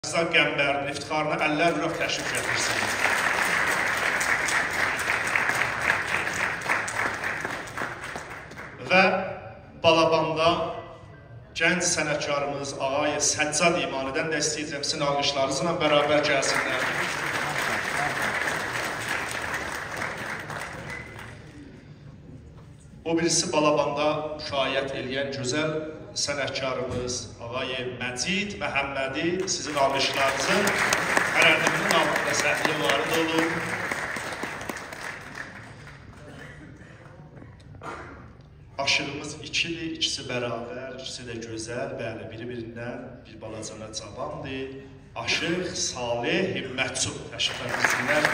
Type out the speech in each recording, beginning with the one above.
Əzza Qəmbərinin iftixarına əllərlə təşrif gətirsiniz. Və Balabanda gənc sənətkarımız Ağay Səccad İmanidən də istəyəcəm, sizin alqışlarınızla bərabər gəlsinlər. O birisi Balabanda müşayiət eləyən gözəl sənətkarımız Ağay Məcid Məhəmmədi sizin alqışlarınızın tərənnümünün altında səhvli varid olun. Aşığımız ikidir, ikisi bərabər, ikisi də gözəl, bəli, biri-birindən bir balacana cavandır. Aşıq, Salih, Himmətçu təşrif etsinlər.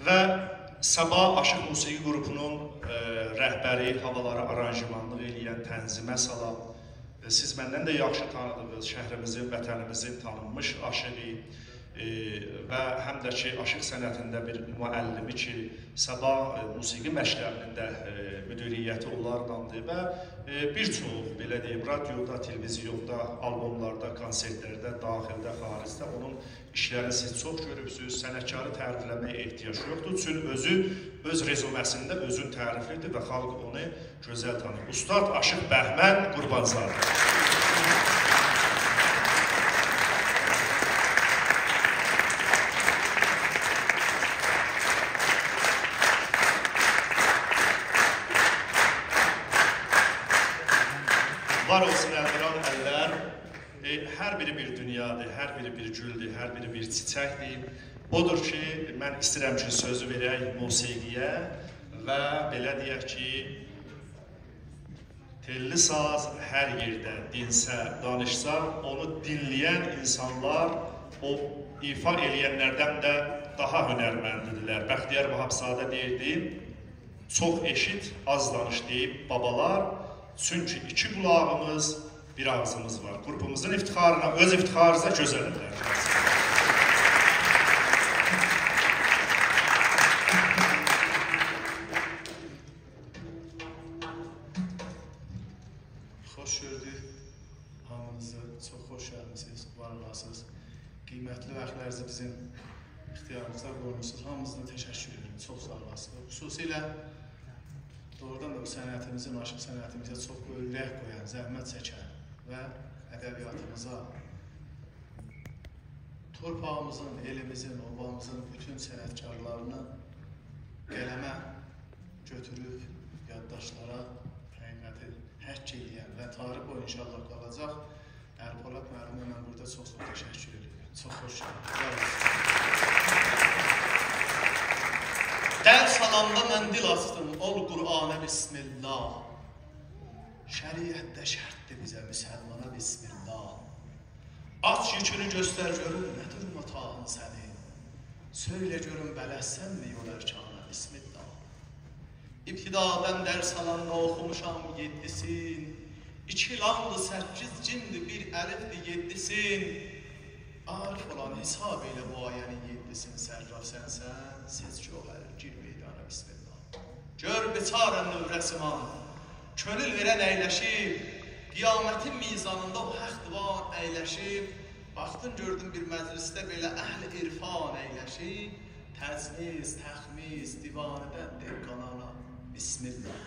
Və Sabah Aşıq Musiqi qrupunun rəhbəri, havaları aranjmanlıq eləyən tənzimə salam. Siz məndən də yaxşı tanıdınız, şəhrimizin, vətənimizin tanınmış aşığı və həm də ki, aşıq sənətində bir müəllimi ki, Sabah musiqi məşqlərinin də müdiriyyəti onlardandır və bir çox, belə deyim, radioda, televizyonda, albomlarda, konsertlərdə, daxildə, xaricdə onun işlərini siz çox görübsünüz, sənətkarı tərifləməyə ehtiyac yoxdur. Çünki özü, öz rezuməsində özün təriflidir və xalq onu gözəl tanır. Ustad Aşıq Bəhmən Qurbanzadə. Var olsun əlviran əllər, hər biri bir dünyadır, hər biri bir güldür, hər biri bir çiçəkdir. Odur ki, mən istəyirəm ki, sözü verək musiqiyə və belə deyək ki, telli saz hər yerdə dinsə, danışsa, onu dinləyən insanlar o ifa eləyənlərdən də daha hünərməndidirlər. Bəxtiyar Vahabzadə deyirdi, çox eşit, az danış deyib babalar. Çünki iki qulağımız, bir ağzımız var. Qrupumuzun iftixarına, öz iftixarınıza gözəl edilər. Xoş gördük hamınızı, çox xoş gəlmisiniz, var olasınız. Qiymətli vaxtlarınızı bizim ixtiyarımıza qoymusunuz. Hamınızdan təşəkkür edirəm, çox sağ olasınız. Xüsusilə doğrudan da bu sənətimizin, aşıq sənətimizə çox böyük qoyan, zəhmət çəkən və ədəbiyyatımıza, torpağımızın, elimizin, obamızın bütün sənətkarlarını qələmə götürüb, yaddaşlara həqiqəti həkk edən və tarix boyu inşallah qalacaq. Ərpolad müəllimə mən burada çox-çox təşəkkür edirəm. Çox xoş Dərs salamda mən dil açdım, ol Qur'ana bismillah. Şəriətdə şərtdir bizə müsəlmana bismillah. Aç yükünü göstər görün, nədir matağın sənin? Söylə görün bələssənmi yol ərkana bismillah. İbtidadən dərs alanda oxumuşam yeddisin. 2 lamdır, 8 cimdir, 1 əlifdir, 7'sin. Arif olan hesab ilə bu ayənin 7'sin, sərraf sənsən, seçki olar, gir meydana bismillah. Gör beçarən növrəsiman, könül verən əyləşib, qiyamətin mizanında o həq divan əyləşib, baxdın gördün bir məclisdə belə əhl-i irfan əyləşib, təzmiz, təxmiz, divanədən deqqanana bismillah.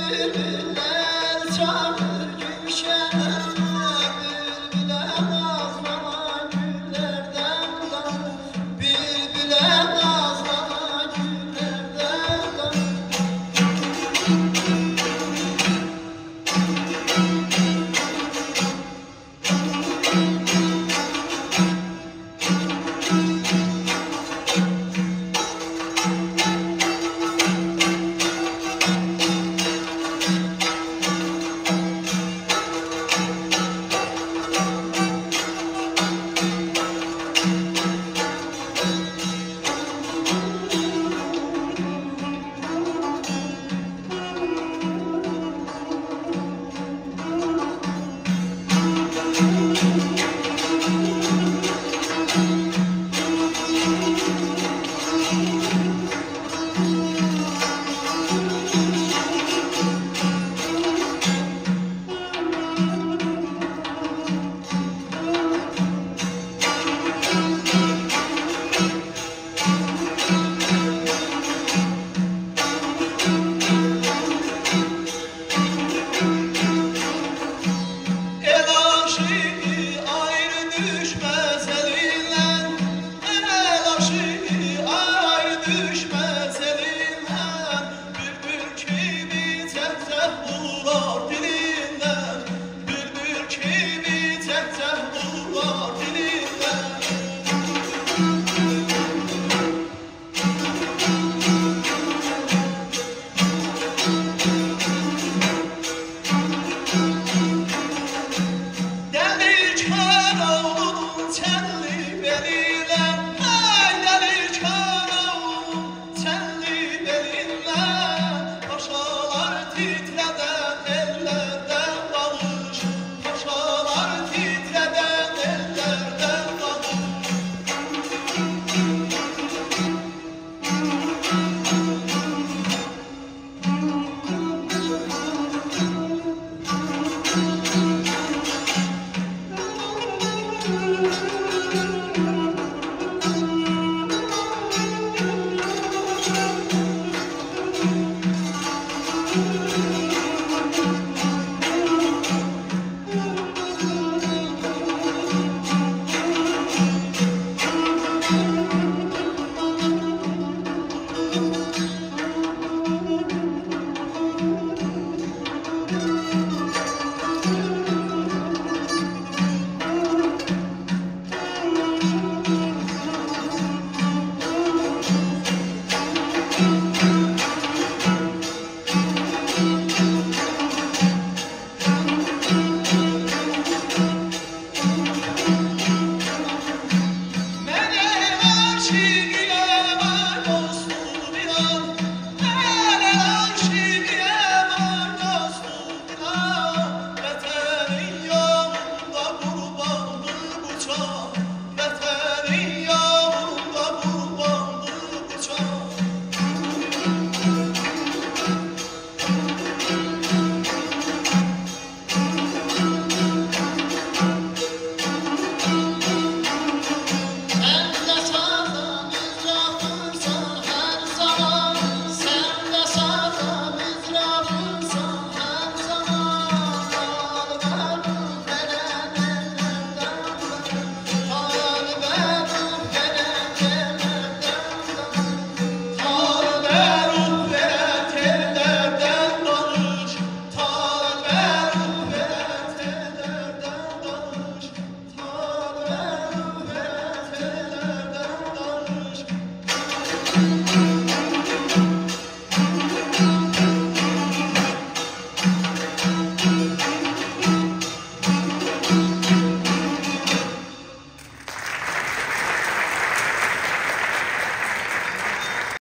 Thank you.